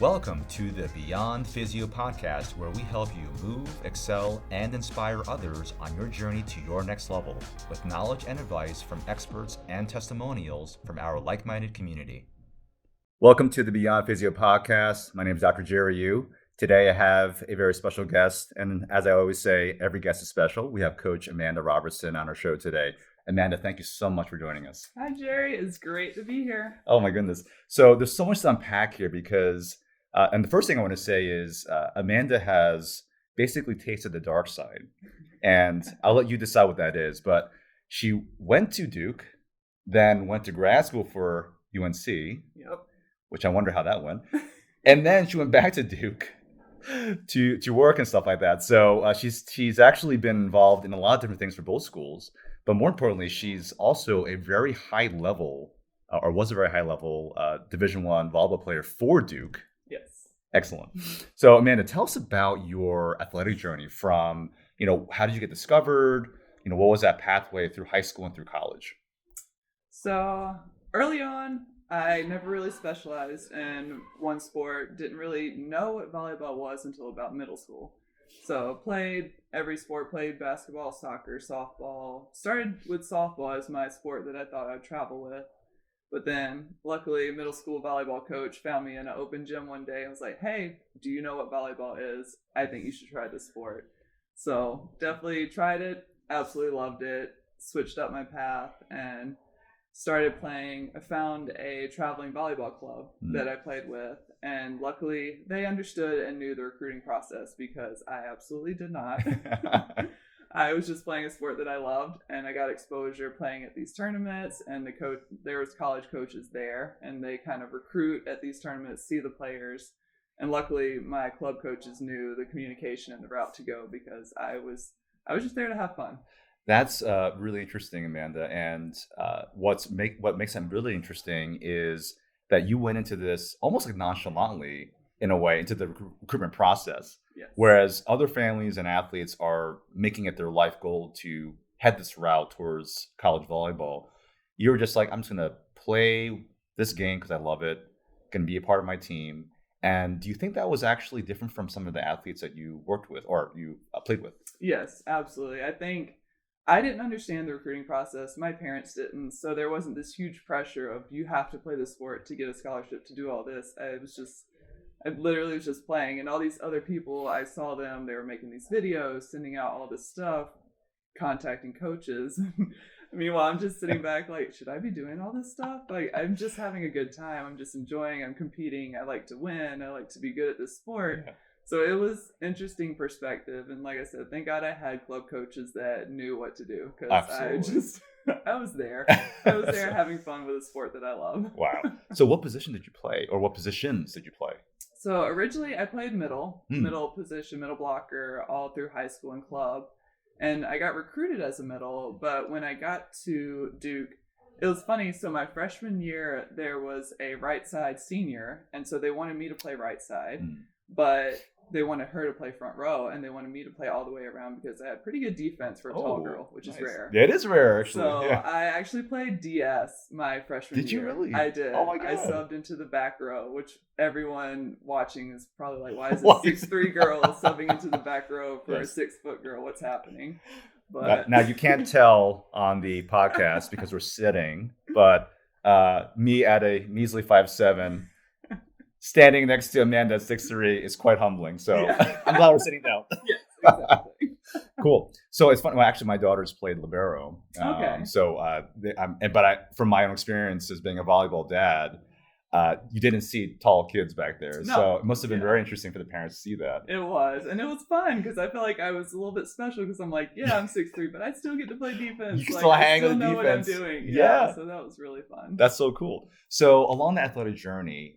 Welcome to the Beyond Physio podcast, where we help you move, excel, and inspire others on your journey to your next level with knowledge and advice from experts and testimonials from our like-minded community. Welcome to the Beyond Physio podcast. My name is Dr. Jerry Yu. Today I have a very special guest, and as I always say, every guest is special. We have Coach Amanda Robertson on our show today. Amanda, thank you so much for joining us. Hi, Jerry. It's great to be here. Oh my goodness. So there's so much to unpack here because, and the first thing I want to say is Amanda has basically tasted the dark side, and I'll let you decide what that is. But she went to Duke, then went to grad school for UNC, which I wonder how that went. And then she went back to Duke to work and stuff like that. So she's actually been involved in a lot of different things for both schools. But more importantly, she's also a very high level, or was a very high level Division I volleyball player for Duke. Yes. Excellent. So Amanda, tell us about your athletic journey from, how did you get discovered? What was that pathway through high school and through college? So early on, I never really specialized in one sport, didn't really know what volleyball was until about middle school. So played every sport, played basketball, soccer, softball. Started with softball as my sport that I thought I'd travel with. But then luckily middle school volleyball coach found me in an open gym one day and was like, hey, do you know what volleyball is? I think you should try this sport. So definitely tried it, absolutely loved it, switched up my path and started playing. I found a traveling volleyball club that I played with, and luckily they understood and knew the recruiting process because I absolutely did not. I was just playing a sport that I loved, and I got exposure playing at these tournaments, and there was college coaches there, and they kind of recruit at these tournaments, see the players, and luckily my club coaches knew the communication and the route to go because I was just there to have fun. That's really interesting, Amanda. And what makes that really interesting is that you went into this almost like nonchalantly, in a way, into the recruitment process. Yes. Whereas other families and athletes are making it their life goal to head this route towards college volleyball. You were just like, I'm just going to play this game because I love it, going to be a part of my team. And do you think that was actually different from some of the athletes that you worked with or you played with? Yes, absolutely. I think I didn't understand the recruiting process. My parents didn't. So there wasn't this huge pressure of you have to play the sport to get a scholarship to do all this. I literally was just playing, and all these other people, I saw them, they were making these videos, sending out all this stuff, contacting coaches. Meanwhile, I'm just sitting back like, should I be doing all this stuff? Like, I'm just having a good time. I'm just enjoying, I'm competing. I like to win. I like to be good at this sport. Yeah. So it was interesting perspective. And like I said, thank God I had club coaches that knew what to do because I was there. I was there having fun with a sport that I love. Wow. So what position did you play or what positions did you play? So originally I played middle position, middle blocker all through high school and club. And I got recruited as a middle, but when I got to Duke, it was funny. So my freshman year, there was a right side senior. And so they wanted me to play right side, but they wanted her to play front row, and they wanted me to play all the way around because I had pretty good defense for a tall girl, which is rare. Yeah, it is rare, actually. So I actually played DS my freshman year. Did you really? I did. Oh my God. I subbed into the back row, which everyone watching is probably like, why is a 6'3" girl subbing into the back row for a 6-foot girl? What's happening? But now you can't tell on the podcast because we're sitting, but me at a measly 5'7", standing next to Amanda at 6'3" is quite humbling. So I'm glad we're sitting down. Yes, exactly. Cool. So it's fun. Well, actually, my daughters played libero. Okay. From my own experience as being a volleyball dad, you didn't see tall kids back there. No. So it must have been very interesting for the parents to see that. It was. And it was fun because I felt like I was a little bit special because I'm like, I'm 6'3", but I still get to play defense. You can still hang on the defense. I still know what I'm doing. Yeah. So that was really fun. That's so cool. So along the athletic journey,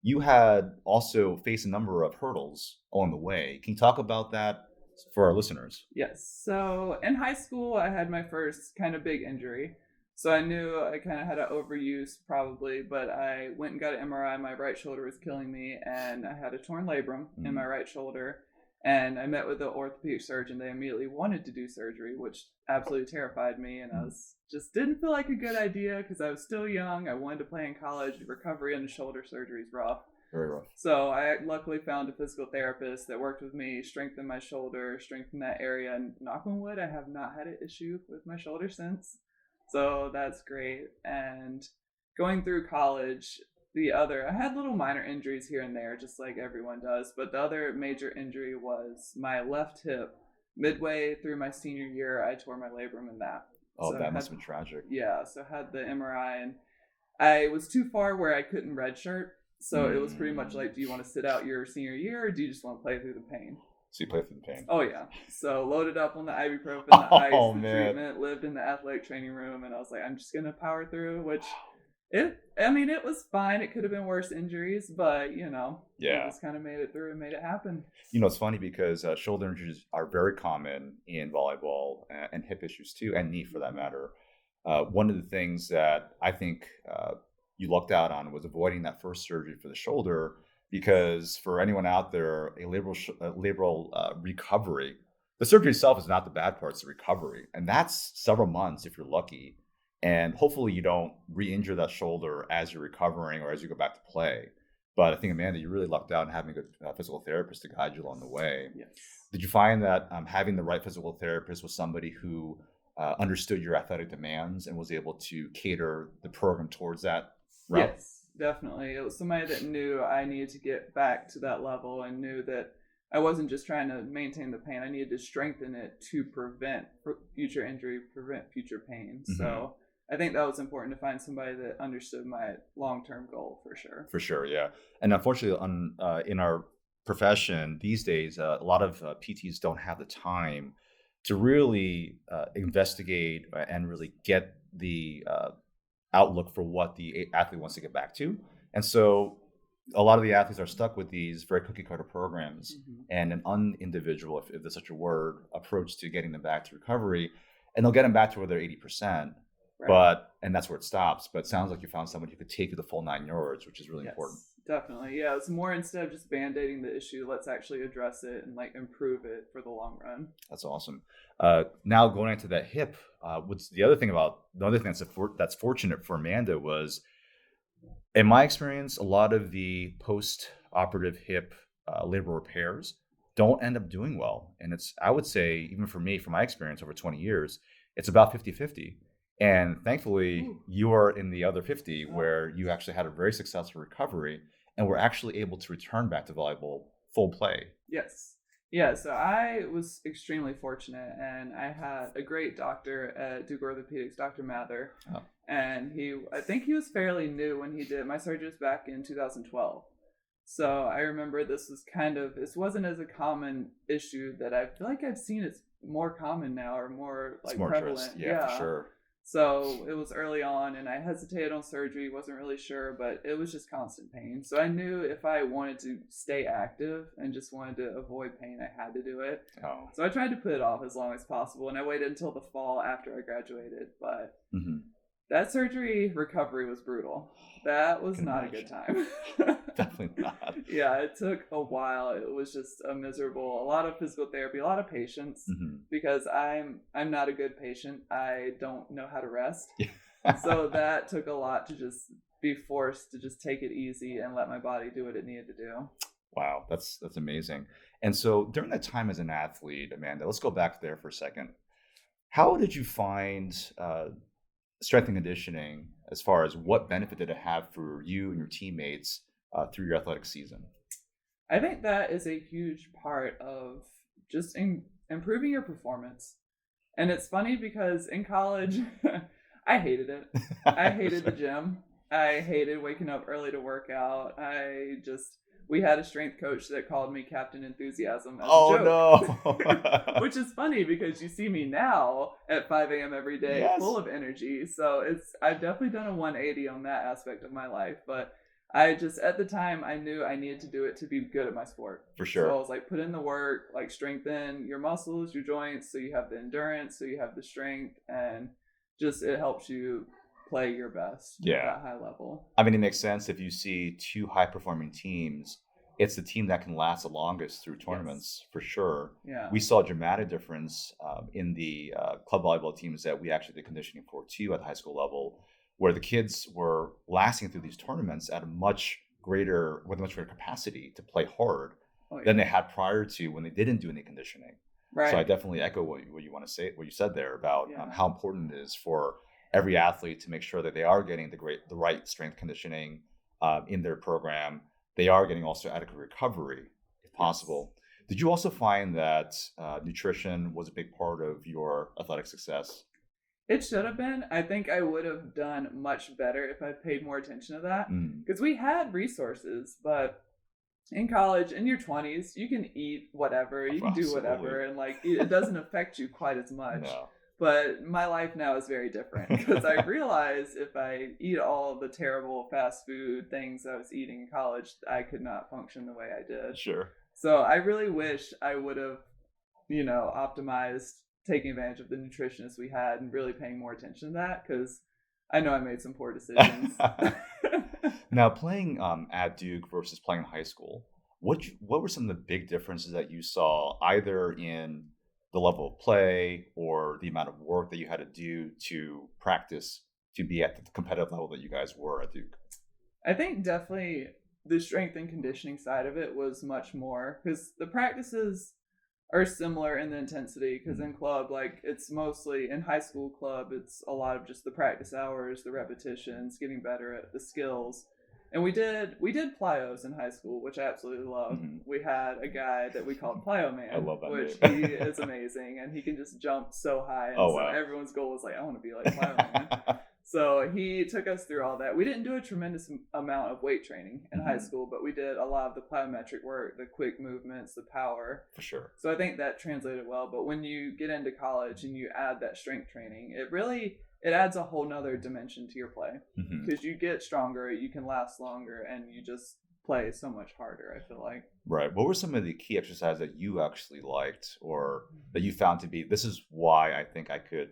you had also faced a number of hurdles along the way. Can you talk about that for our listeners? Yes. So in high school, I had my first kind of big injury. So I knew I kind of had an overuse probably, but I went and got an MRI. My right shoulder was killing me, and I had a torn labrum in my right shoulder. And I met with the orthopedic surgeon. They immediately wanted to do surgery, which absolutely terrified me. And I just didn't feel like a good idea because I was still young. I wanted to play in college. Recovery and the shoulder surgery is rough. Very rough. So I luckily found a physical therapist that worked with me, strengthened my shoulder, strengthened that area, and knock on wood, I have not had an issue with my shoulder since. So that's great. And going through college, I had little minor injuries here and there, just like everyone does. But the other major injury was my left hip. Midway through my senior year, I tore my labrum in that. Oh, So that must have been tragic. yeah, so I had the MRI, and I was too far where I couldn't redshirt. So it was pretty much like, do you want to sit out your senior year, or do you just want to play through the pain? So you played through the pain. Oh yeah. So loaded up on the ibuprofen, the ice, the man. treatment, lived in the athletic training room, and I was like, I'm just gonna power through. Which it was fine. It could have been worse injuries, but I just kind of made it through and made it happen. It's funny because shoulder injuries are very common in volleyball, and hip issues too, and knee for that matter. One of the things that I think you lucked out on was avoiding that first surgery for the shoulder, because for anyone out there, a labral recovery, the surgery itself is not the bad part, it's the recovery. And that's several months if you're lucky. And hopefully you don't re-injure that shoulder as you're recovering or as you go back to play. But I think, Amanda, you really lucked out in having a good physical therapist to guide you along the way. Yes. Did you find that having the right physical therapist was somebody who understood your athletic demands and was able to cater the program towards that route? Yes, definitely. It was somebody that knew I needed to get back to that level and knew that I wasn't just trying to maintain the pain. I needed to strengthen it to prevent future injury, prevent future pain. Mm-hmm. So I think that was important to find somebody that understood my long-term goal for sure. For sure, yeah. And unfortunately, in our profession these days, a lot of PTs don't have the time to really investigate and really get the outlook for what the athlete wants to get back to. And so a lot of the athletes are stuck with these very cookie cutter programs and an unindividual, if there's such a word, approach to getting them back to recovery. And they'll get them back to where they're 80%. Right. And that's where it stops. But it sounds like you found someone who could take you the full 9 yards, which is really important. Definitely. Yeah. It's more, instead of just band-aiding the issue, let's actually address it and improve it for the long run. That's awesome. Now going into that hip, what's the other thing that's fortunate for Amanda was, in my experience, a lot of the post-operative hip labral repairs don't end up doing well. And I would say, even for me, from my experience over 20 years, it's about 50-50. And thankfully, you are in the other 50 where you actually had a very successful recovery and were actually able to return back to volleyball full play. Yes. Yeah, so I was extremely fortunate, and I had a great doctor at Duke Orthopedics, Dr. Mather. Oh. And I think he was fairly new when he did. My surgery was back in 2012. So I remember this wasn't as a common issue that I feel like I've seen. It's more common now, or more prevalent. Yeah, for sure. So it was early on, and I hesitated on surgery, wasn't really sure, but it was just constant pain. So I knew if I wanted to stay active and just wanted to avoid pain, I had to do it. Oh. So I tried to put it off as long as possible, and I waited until the fall after I graduated. But that surgery recovery was brutal. That was not a good time. Definitely not. Yeah, it took a while. It was just a lot of physical therapy, a lot of patience, because I'm not a good patient. I don't know how to rest. So that took a lot to just be forced to just take it easy and let my body do what it needed to do. Wow, that's amazing. And so during that time as an athlete, Amanda, let's go back there for a second. How did you find strength and conditioning, as far as what benefit did it have for you and your teammates through your athletic season? I think that is a huge part of just improving your performance. And it's funny because in college, I hated it. I hated the gym. I hated waking up early to work out. We had a strength coach that called me Captain Enthusiasm as a joke. Oh, no. Which is funny because you see me now at 5 a.m. every day, full of energy. So I've definitely done a 180 on that aspect of my life. But at the time, I knew I needed to do it to be good at my sport. For sure. So I was put in the work, strengthen your muscles, your joints, so you have the endurance, so you have the strength, and just it helps you play your best at that high level. I mean, it makes sense. If you see two high-performing teams, it's the team that can last the longest through tournaments, for sure. Yeah. We saw a dramatic difference in the club volleyball teams that we actually did conditioning for too at the high school level, where the kids were lasting through these tournaments at a much with much greater capacity to play hard Oh, yeah. than they had prior to when they didn't do any conditioning. Right. So I definitely echo what you want to say, what you said there about Yeah. how important it is for every athlete to make sure that they are getting the right strength conditioning in their program. They are getting also adequate recovery if possible. Yes. Did you also find that nutrition was a big part of your athletic success? It should have been. I think I would have done much better if I paid more attention to that, because we had resources, but in college, in your 20s, you can eat whatever, you can do whatever, and like it doesn't affect you quite as much. No. But my life now is very different, because I realize if I eat all the terrible fast food things I was eating in college, I could not function the way I did. Sure. So I really wish I would have, optimized taking advantage of the nutritionists we had and really paying more attention to that, because I know I made some poor decisions. Now, playing at Duke versus playing in high school, what were some of the big differences that you saw either in the level of play or the amount of work that you had to do to practice to be at the competitive level that you guys were at Duke? I think definitely the strength and conditioning side of it was much more, because the practices are similar in the intensity, because in club, like it's mostly in high school club, it's a lot of just the practice hours, the repetitions, getting better at the skills. And we did plyos in high school, which I absolutely love. We had a guy that we called Plyo Man, I love that which name. he is amazing, and he can just jump so high. And Oh, so wow. everyone's goal was like, I want to be like Plyo Man. So he took us through all that. We didn't do a tremendous amount of weight training in high school, but we did a lot of the plyometric work, the quick movements, the power. For sure. So I think that translated well. But when you get into college and you add that strength training, it adds a whole nother dimension to your play, because you get stronger, you can last longer, and you just play so much harder, I feel like. Right. What were some of the key exercises that you actually liked, or that you found to be, this is why I think I could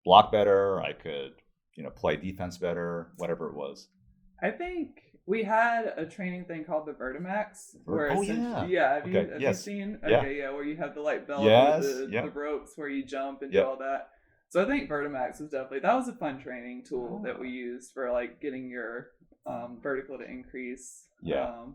block better, I could play defense better, whatever it was? I think we had a training thing called the Vertimax. Oh, yeah. Yeah, have you seen? Okay, yeah, where you have the like belt with the ropes where you jump and do all that. So I think Vertimax that was a fun training tool that we used for like getting your vertical to increase. Yeah.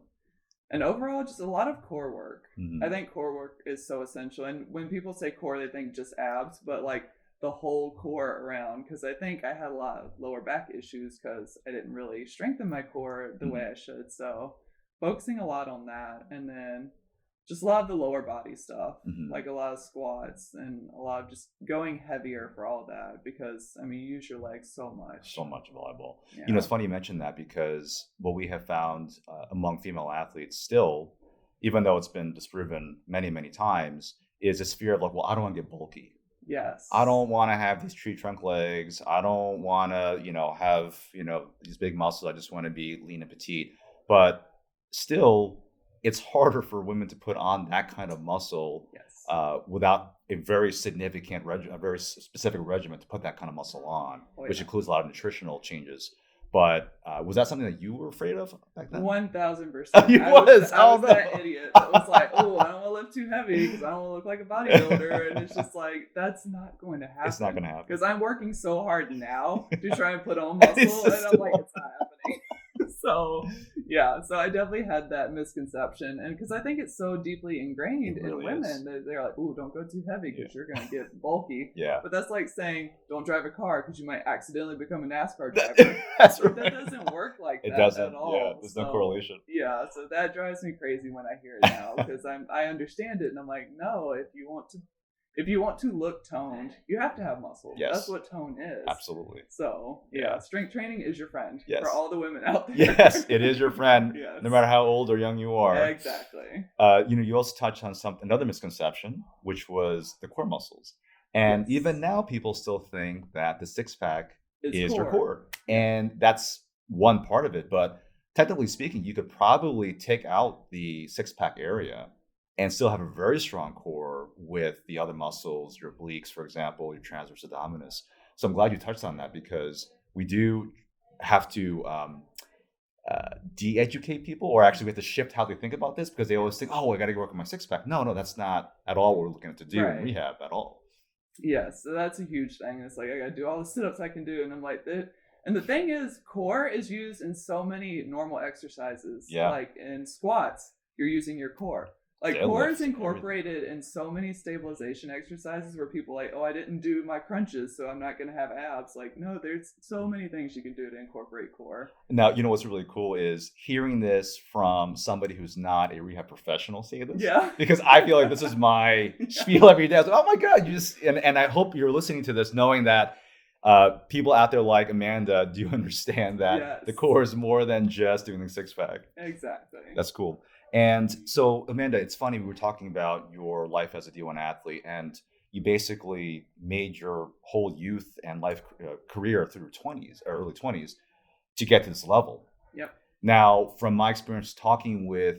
And overall, just a lot of core work. I think core work is so essential. And when people say core, they think just abs, but like the whole core around, because I think I had a lot of lower back issues because I didn't really strengthen my core the way I should. So focusing a lot on that, and then just a lot of the lower body stuff, like a lot of squats and a lot of just going heavier for all that, because you use your legs so much. So much volleyball. Yeah. It's funny you mentioned that, because what we have found among female athletes still, even though it's been disproven many, many times, is this fear of like, well, I don't want to get bulky. Yes. I don't want to have these tree trunk legs. I don't want to, have, these big muscles. I just want to be lean and petite. But still, it's harder for women to put on that kind of muscle without a very significant, a very specific regimen to put that kind of muscle on, which includes a lot of nutritional changes. But was that something that you were afraid of back then? 1,000%. You was? I was that idiot that was like, oh, I don't want to lift too heavy because I don't want to look like a bodybuilder. And it's just like, that's not going to happen. It's not going to happen. Because I'm working so hard now to try and put on muscle, and I'm like, it's not happening. So I definitely had that misconception, and because I think it's so deeply ingrained in women that they're like, "Ooh, don't go too heavy because you're gonna get bulky." Yeah. But that's like saying, "Don't drive a car because you might accidentally become a NASCAR driver." That's right. That doesn't work like that. It doesn't. At all. Yeah, there's no correlation. Yeah, so that drives me crazy when I hear it now, because I understand it, and I'm like, no, if you want to look toned, you have to have muscle. Yes. That's what tone is. Absolutely. So, strength training is your friend for all the women out there. Yes, it is your friend, Yes. no matter how old or young you are. Exactly. You also touched on another misconception, which was the core muscles. And even now, people still think that the six-pack is your core. And that's one part of it. But technically speaking, you could probably take out the six-pack area and still have a very strong core with the other muscles, your obliques, for example, your transverse abdominis. So I'm glad you touched on that, because we do have to de-educate people, or actually we have to shift how they think about this, because they always think, oh, I got to work on my six-pack. No, that's not at all what we're looking to do in rehab at all. Yeah, so that's a huge thing. It's like, I got to do all the sit-ups I can do. And I'm like, And the thing is, core is used in so many normal exercises. Yeah. Like in squats, you're using your core. Like core is incorporated in so many stabilization exercises where people are like, oh, I didn't do my crunches, so I'm not going to have abs. Like, no, there's so many things you can do to incorporate core. Now, you know what's really cool is hearing this from somebody who's not a rehab professional say this. Yeah. Because I feel like this is my spiel every day. I was like, oh my God, you just, and I hope you're listening to this knowing that people out there like Amanda do understand that the core is more than just doing the six pack. Exactly. That's cool. And so, Amanda, it's funny, we were talking about your life as a D1 athlete, and you basically made your whole youth and life career through 20s or early 20s to get to this level. Yep. Now, from my experience talking with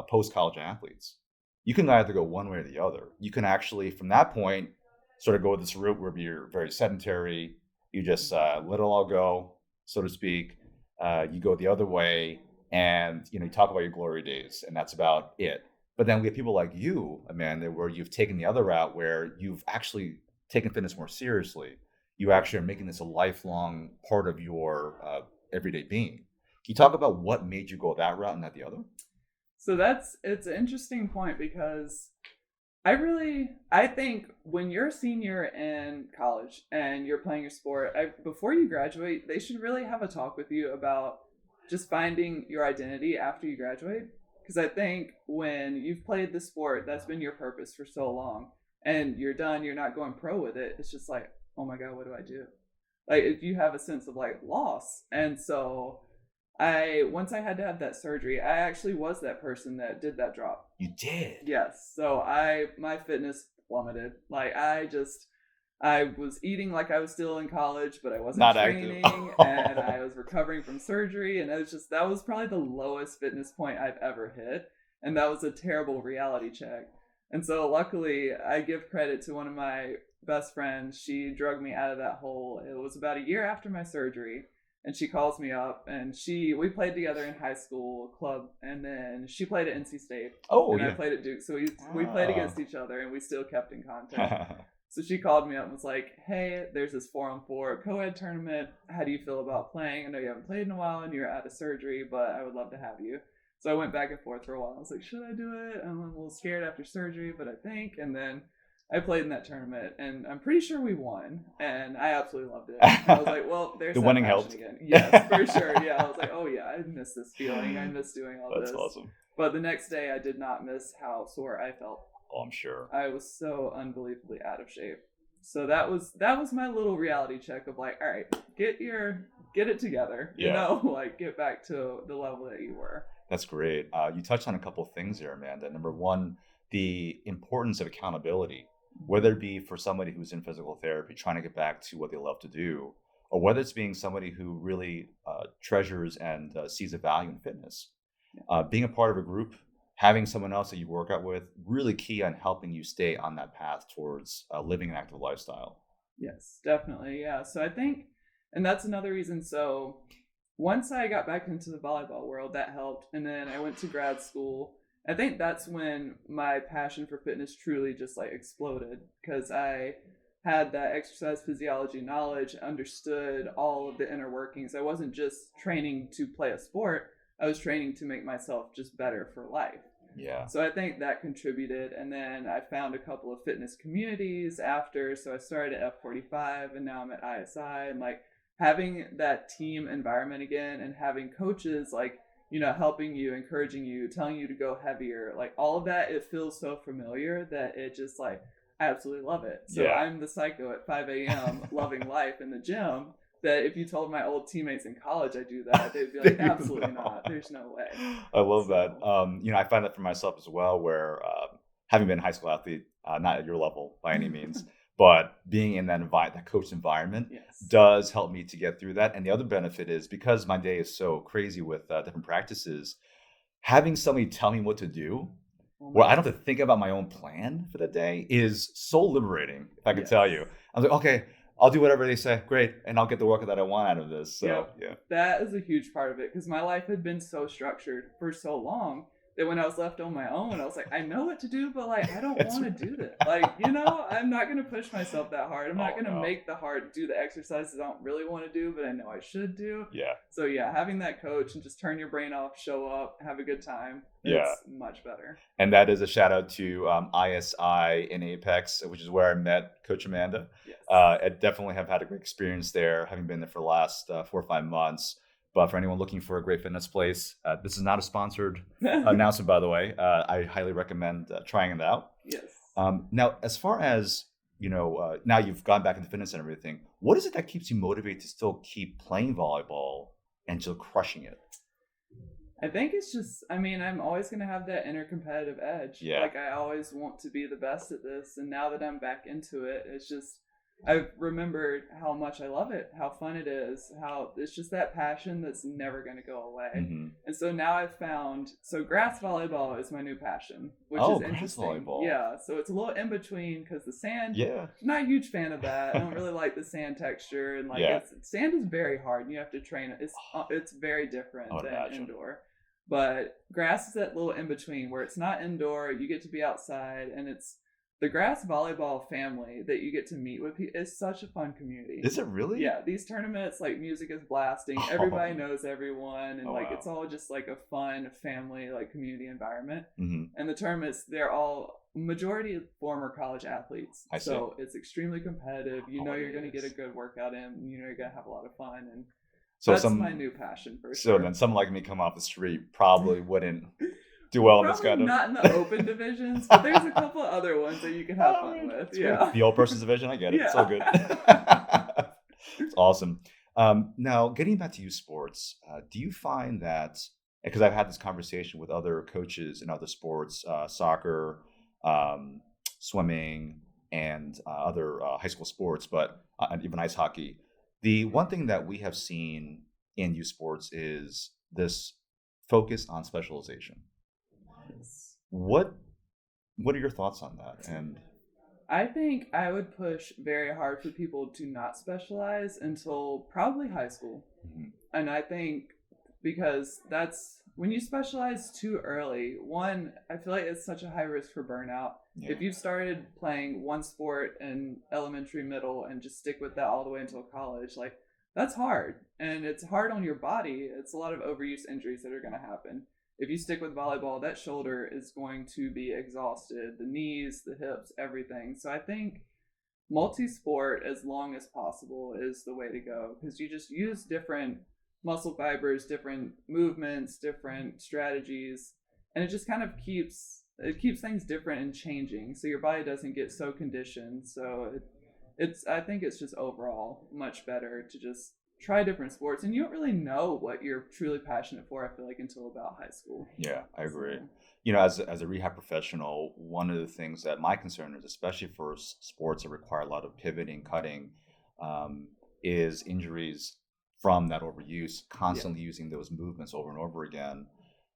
post-college athletes, you can either go one way or the other. You can actually, from that point, sort of go this route where you're very sedentary, you just let it all go, so to speak. You go the other way, and you talk about your glory days, and that's about it. But then we have people like you, Amanda, where you've taken the other route, where you've actually taken fitness more seriously. You actually are making this a lifelong part of your everyday being. Can you talk about what made you go that route and not the other? So it's an interesting point because I think when you're a senior in college and you're playing your sport, before you graduate, they should really have a talk with you about just finding your identity after you graduate. Because I think when you've played the sport, that's been your purpose for so long, and you're done, you're not going pro with it. It's just like, oh my God, what do I do? Like, if you have a sense of like loss. And so once I had to have that surgery, I actually was that person that did that drop. You did? Yes. So my fitness plummeted. Like I was eating like I was still in college, but I wasn't not training, and I was recovering from surgery, and that was probably the lowest fitness point I've ever hit, and that was a terrible reality check. And so luckily, I give credit to one of my best friends. She drug me out of that hole. It was about a year after my surgery, and she calls me up, and we played together in high school club, and then she played at NC State. Oh, and yeah. I played at Duke, so we played against each other, and we still kept in contact. So she called me up and was like, hey, there's this 4-on-4 co-ed tournament. How do you feel about playing? I know you haven't played in a while and you're out of surgery, but I would love to have you. So I went back and forth for a while. I was like, should I do it? I'm a little scared after surgery, but I think. And then I played in that tournament, and I'm pretty sure we won. And I absolutely loved it. And I was like, well, there's the that winning passion helped. again. Yes, for sure. Yeah, I was like, oh yeah, I miss this feeling. I miss doing all this. That's awesome. But the next day, I did not miss how sore I felt. Oh, I'm sure. I was so unbelievably out of shape. So that was my little reality check of like, all right, get it together, like get back to the level that you were. That's great. You touched on a couple of things there, Amanda. Number one, the importance of accountability, whether it be for somebody who's in physical therapy, trying to get back to what they love to do, or whether it's being somebody who really treasures and sees a value in fitness. Being a part of a group, having someone else that you work out with, really key on helping you stay on that path towards living an active lifestyle. Yes, definitely. Yeah. So I think, and that's another reason. So once I got back into the volleyball world, that helped. And then I went to grad school. I think that's when my passion for fitness truly just like exploded, because I had that exercise physiology knowledge, understood all of the inner workings. I wasn't just training to play a sport. I was training to make myself just better for life. Yeah. So I think that contributed. And then I found a couple of fitness communities after. So I started at F45 and now I'm at ISI, and like having that team environment again and having coaches like, helping you, encouraging you, telling you to go heavier, like all of that, it feels so familiar that it just like, I absolutely love it. So I'm the psycho at 5 a.m. loving life in the gym. That if you told my old teammates in college I do that, they'd be like, absolutely not. There's no way. I love that. I find that for myself as well, where having been a high school athlete, not at your level by any means, but being in that coach environment does help me to get through that. And the other benefit is because my day is so crazy with different practices, having somebody tell me what to do, where I don't have to think about my own plan for the day, is so liberating, if I could tell you. I was like, okay, I'll do whatever they say. Great. And I'll get the work that I want out of this. So, yeah. That is a huge part of it, because my life had been so structured for so long that when I was left on my own, I was like, I know what to do, but like, I don't want to do this. Like, I'm not going to push myself that hard. I'm not going to make do the exercises I don't really want to do, but I know I should do. Yeah. So yeah, having that coach and just turn your brain off, show up, have a good time. It's much better. And that is a shout out to ISI in Apex, which is where I met Coach Amanda. Yes. I definitely have had a great experience there, having been there for the last 4 or 5 months. But for anyone looking for a great fitness place, this is not a sponsored announcement, by the way. I highly recommend trying it out. Yes. Now, as far as, now you've gone back into fitness and everything, what is it that keeps you motivated to still keep playing volleyball and still crushing it? I think it's just, I'm always going to have that inner competitive edge. Yeah. Like, I always want to be the best at this. And now that I'm back into it, it's just, I've remembered how much I love it, how fun it is, how it's just that passion that's never going to go away. Mm-hmm. And so now I've found, grass volleyball is my new passion, which is interesting. Volleyball. Yeah, so it's a little in between because the sand, I'm not a huge fan of that. I don't really like the sand texture. And sand is very hard and you have to train it. It's very different than indoor. But grass is that little in between where it's not indoor, you get to be outside, and it's the grass volleyball family that you get to meet with. Is such a fun community. Is it really? Yeah, these tournaments, like, music is blasting, everybody knows everyone, and it's all just like a fun family, like, community environment. Mm-hmm. And the tournaments, they're all majority former college athletes. So it's extremely competitive. You're going to get a good workout in, you're going to have a lot of fun, and so that's my new passion for sure. So then someone like me come off the street probably wouldn't do well in this kind of... not in the open divisions, but there's a couple of other ones that you can have fun with. Yeah. The old person's division, I get it. It's so good. It's awesome. Now, getting back to youth sports, do you find that, because I've had this conversation with other coaches in other sports, soccer, swimming, and other high school sports, but even ice hockey, the one thing that we have seen in youth sports is this focus on specialization. What are your thoughts on that? And I think I would push very hard for people to not specialize until probably high school. Mm-hmm. And I think because that's when you specialize too early, one, I feel like it's such a high risk for burnout. Yeah. If you've started playing one sport in elementary, middle, and just stick with that all the way until college, like, that's hard. And it's hard on your body. It's a lot of overuse injuries that are going to happen. If you stick with volleyball, that shoulder is going to be exhausted, the knees, the hips, everything. So I think multi-sport as long as possible is the way to go, because you just use different muscle fibers, different movements, different strategies, and it just kind of keeps things different and changing, so your body doesn't get so conditioned. So I think it's just overall much better to just try different sports, and you don't really know what you're truly passionate for, I feel like, until about high school. Yeah, I agree. So, as a rehab professional, one of the things that my concern is, especially for sports that require a lot of pivoting, cutting, is injuries from that overuse, constantly using those movements over and over again.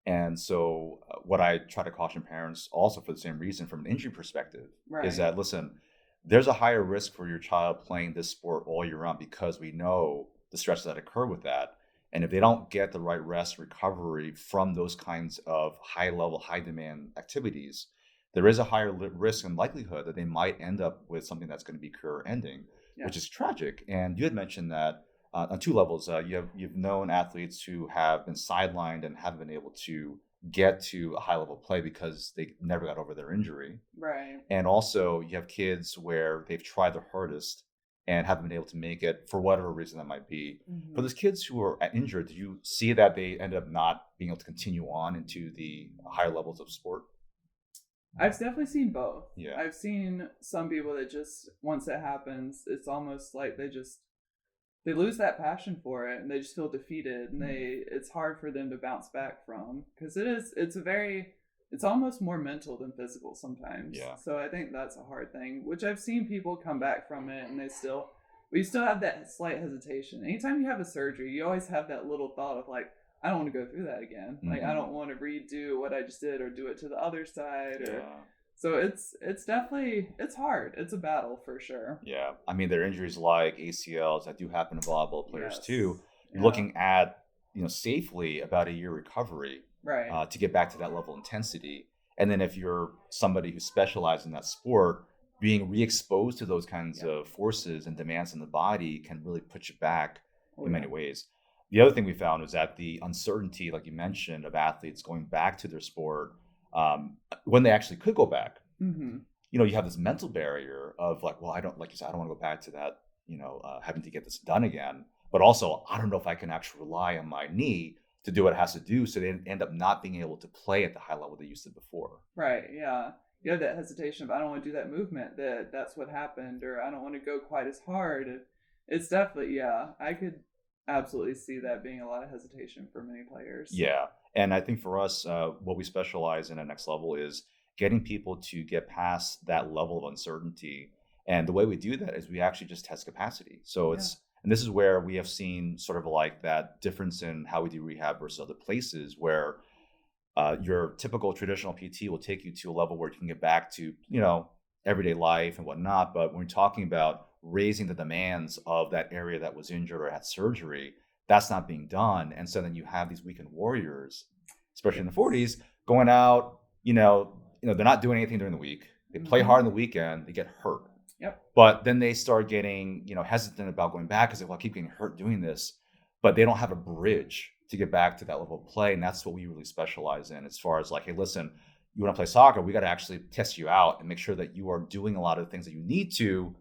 And so what I try to caution parents also for the same reason from an injury perspective is that, listen, there's a higher risk for your child playing this sport all year round because we know the stresses that occur with that. And if they don't get the right rest recovery from those kinds of high level, high demand activities, there is a higher risk and likelihood that they might end up with something that's going to be career ending, which is tragic. And you had mentioned that on two levels, you've known athletes who have been sidelined and haven't been able to get to a high level play because they never got over their injury. Right. And also you have kids where they've tried their hardest and haven't been able to make it for whatever reason that might be. Mm-hmm. For those kids who are injured, do you see that they end up not being able to continue on into the higher levels of sport? I've definitely seen both. Yeah. I've seen some people that just, once it happens, it's almost like they lose that passion for it and they just feel defeated, and it's hard for them to bounce back from, because it's almost more mental than physical sometimes. Yeah. So I think that's a hard thing, which I've seen people come back from it and we still have that slight hesitation. Anytime you have a surgery, you always have that little thought of like, I don't want to go through that again. Mm-hmm. Like, I don't want to redo what I just did or do it to the other side. So it's definitely, it's hard. It's a battle for sure. Yeah. I mean, there are injuries like ACLs that do happen to volleyball players too. You're looking at, safely about a year recovery. Right. to get back to that level of intensity. And then if you're somebody who specializes in that sport, being re-exposed to those kinds Yeah. of forces and demands in the body can really put you back Oh in yeah. many ways. The other thing we found was that the uncertainty, like you mentioned, of athletes going back to their sport when they actually could go back. Mm-hmm. You have this mental barrier of like, well, I don't, like you said, I don't want to go back to that, having to get this done again. But also, I don't know if I can actually rely on my knee to do what it has to do. So they end up not being able to play at the high level they used to before. Right. Yeah. You have that hesitation of I don't want to do that movement. That's what happened, or I don't want to go quite as hard. It's definitely, yeah. I could absolutely see that being a lot of hesitation for many players. Yeah. And I think for us, what we specialize in at Next Level is getting people to get past that level of uncertainty. And the way we do that is we actually just test capacity. So Yeah. and this is where we have seen sort of like that difference in how we do rehab versus other places where your typical traditional PT will take you to a level where you can get back to, everyday life and whatnot. But when we're talking about raising the demands of that area that was injured or had surgery, that's not being done. And so then you have these weekend warriors, especially in the 40s, going out, they're not doing anything during the week. They play hard on the weekend, they get hurt. Yep. But then they start getting, hesitant about going back because I keep getting hurt doing this, but they don't have a bridge to get back to that level of play. And that's what we really specialize in as far as like, hey, listen, you want to play soccer, we got to actually test you out and make sure that you are doing a lot of the things that you need to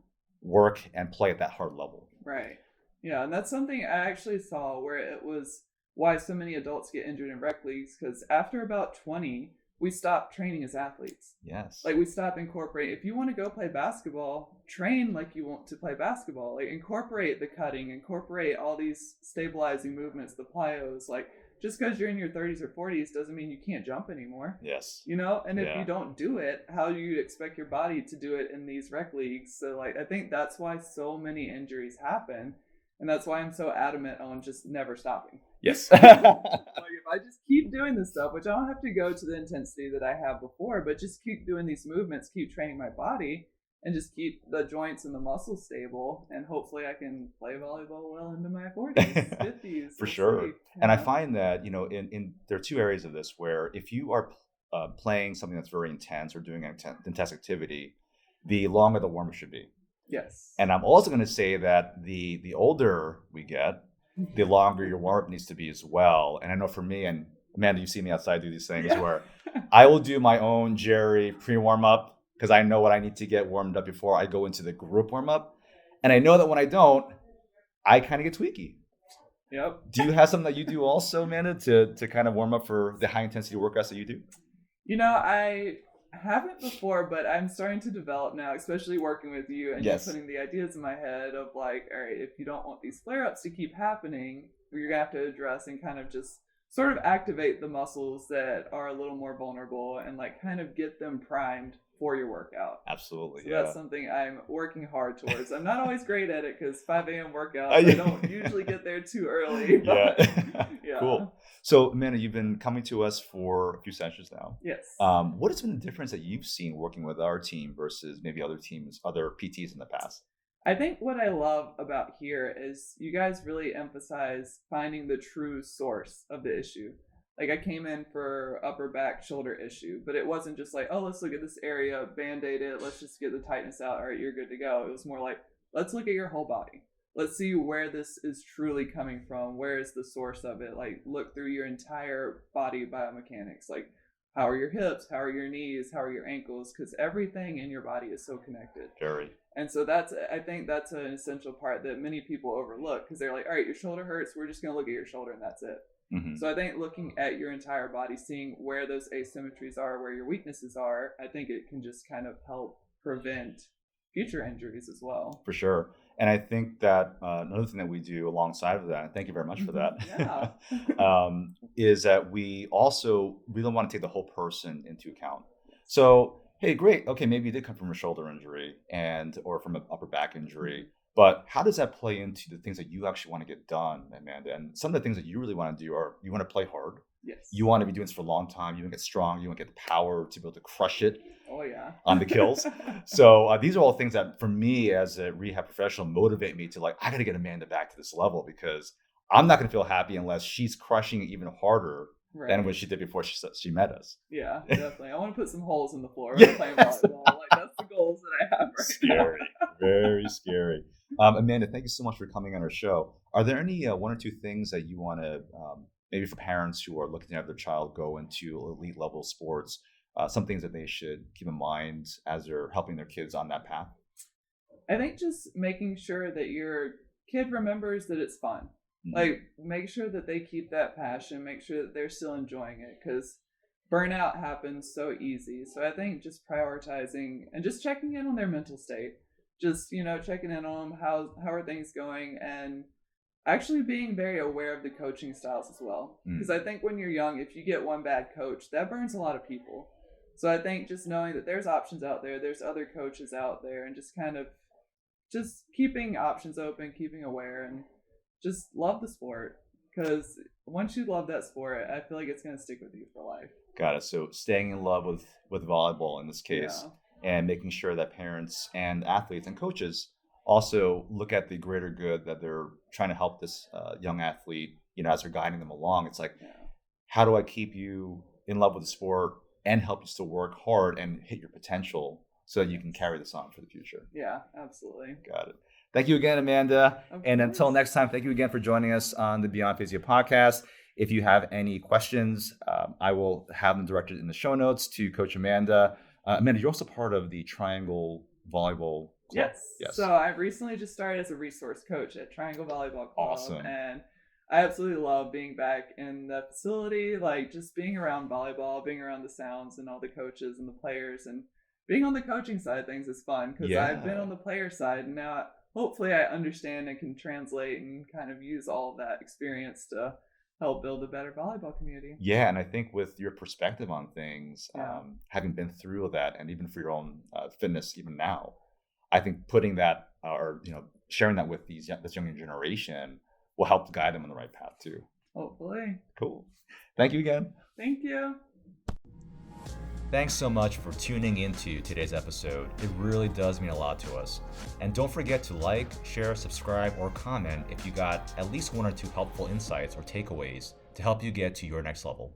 work and play at that hard level. Right. Yeah. And that's something I actually saw where it was why so many adults get injured in rec leagues, because after about 20, we stopped training as athletes. Yes. Like we stopped incorporating. If you want to go play basketball, train like you want to play basketball. Like incorporate the cutting, incorporate all these stabilizing movements, the plyos. Like just because you're in your 30s or 40s doesn't mean you can't jump anymore. Yes. And if you don't do it, how do you expect your body to do it in these rec leagues? So like I think that's why so many injuries happen. And that's why I'm so adamant on just never stopping. Yes. Like if I just keep doing this stuff, which I don't have to go to the intensity that I have before, but just keep doing these movements, keep training my body, and just keep the joints and the muscles stable, and hopefully I can play volleyball well into my 40s, 50s. For sure. And I find that, in there are two areas of this where if you are playing something that's very intense or doing an intense activity, the longer the warm-up should be. Yes. And I'm also going to say that the older we get, the longer your warm-up needs to be as well. And I know for me, and Amanda, you see me outside do these things where I will do my own Jerry pre-warm-up because I know what I need to get warmed up before I go into the group warm-up. And I know that when I don't, I kind of get tweaky. Yep. Do you have something that you do also, Amanda, to kind of warm up for the high-intensity workouts that you do? I haven't before, but I'm starting to develop now, especially working with you and just putting the ideas in my head of like, all right, if you don't want these flare-ups to keep happening, you're gonna have to address and kind of just sort of activate the muscles that are a little more vulnerable and like kind of get them primed for your workout. Absolutely. So that's something I'm working hard towards. I'm not always great at it because 5 a.m. workouts, I don't usually get there too early. But, yeah. Cool. So, Amanda, you've been coming to us for a few sessions now. Yes. What has been the difference that you've seen working with our team versus maybe other teams, other PTs in the past? I think what I love about here is you guys really emphasize finding the true source of the issue. Like I came in for upper back shoulder issue, but it wasn't just like, oh, let's look at this area, band-aid it, let's just get the tightness out. All right, you're good to go. It was more like, let's look at your whole body. Let's see where this is truly coming from. Where is the source of it? Like look through your entire body biomechanics. Like how are your hips? How are your knees? How are your ankles? Because everything in your body is so connected. Very. And so I think that's an essential part that many people overlook because they're like, all right, your shoulder hurts. We're just going to look at your shoulder and that's it. Mm-hmm. So I think looking at your entire body, seeing where those asymmetries are, where your weaknesses are, I think it can just kind of help prevent future injuries as well. For sure. And I think that another thing that we do alongside of that, and thank you very much for that, is that we also really want to take the whole person into account. So, hey, great. Okay, maybe you did come from a shoulder injury or from an upper back injury. But how does that play into the things that you actually want to get done, Amanda? And some of the things that you really want to do are you want to play hard. Yes. You want to be doing this for a long time. You want to get strong. You want to get the power to be able to crush it. Oh, yeah. On the kills. So these are all things that for me as a rehab professional motivate me to like, I got to get Amanda back to this level because I'm not going to feel happy unless she's crushing it even harder than what she did before she met us. Yeah, definitely. I want to put some holes in the floor when Yeah. I'm playing volleyball. Like, that's the goals that I have right Scary, now. very scary. Amanda, thank you so much for coming on our show. Are there any one or two things that you want to, maybe for parents who are looking to have their child go into elite level sports, some things that they should keep in mind as they're helping their kids on that path? I think just making sure that your kid remembers that it's fun. Like, make sure that they keep that passion, make sure that they're still enjoying it, because burnout happens so easy. So I think just prioritizing and just checking in on their mental state, just, checking in on them, how are things going, and actually being very aware of the coaching styles as well. Because I think when you're young, if you get one bad coach, that burns a lot of people. So I think just knowing that there's options out there, there's other coaches out there, and just kind of just keeping options open, keeping aware, and just love the sport, because once you love that sport, I feel like it's going to stick with you for life. Got it. So staying in love with volleyball in this case, and making sure that parents and athletes and coaches also look at the greater good that they're trying to help this young athlete, as they're guiding them along. It's like, how do I keep you in love with the sport and help you still work hard and hit your potential so that you can carry this on for the future? Yeah, absolutely. Got it. Thank you again, Amanda. And until next time, thank you again for joining us on the Beyond Physio podcast. If you have any questions, I will have them directed in the show notes to Coach Amanda. Amanda, you're also part of the Triangle Volleyball Club. Yes. So I recently just started as a resource coach at Triangle Volleyball Club. Awesome. And I absolutely love being back in the facility, like just being around volleyball, being around the sounds and all the coaches and the players, and being on the coaching side of things is fun, because I've been on the player side, and now hopefully I understand and can translate and kind of use all of that experience to help build a better volleyball community. Yeah, and I think with your perspective on things, having been through that, and even for your own fitness, even now, I think putting that or sharing that with this younger generation will help guide them on the right path too. Hopefully. Cool. Thank you again. Thank you. Thanks so much for tuning into today's episode. It really does mean a lot to us. And don't forget to like, share, subscribe, or comment if you got at least one or two helpful insights or takeaways to help you get to your next level.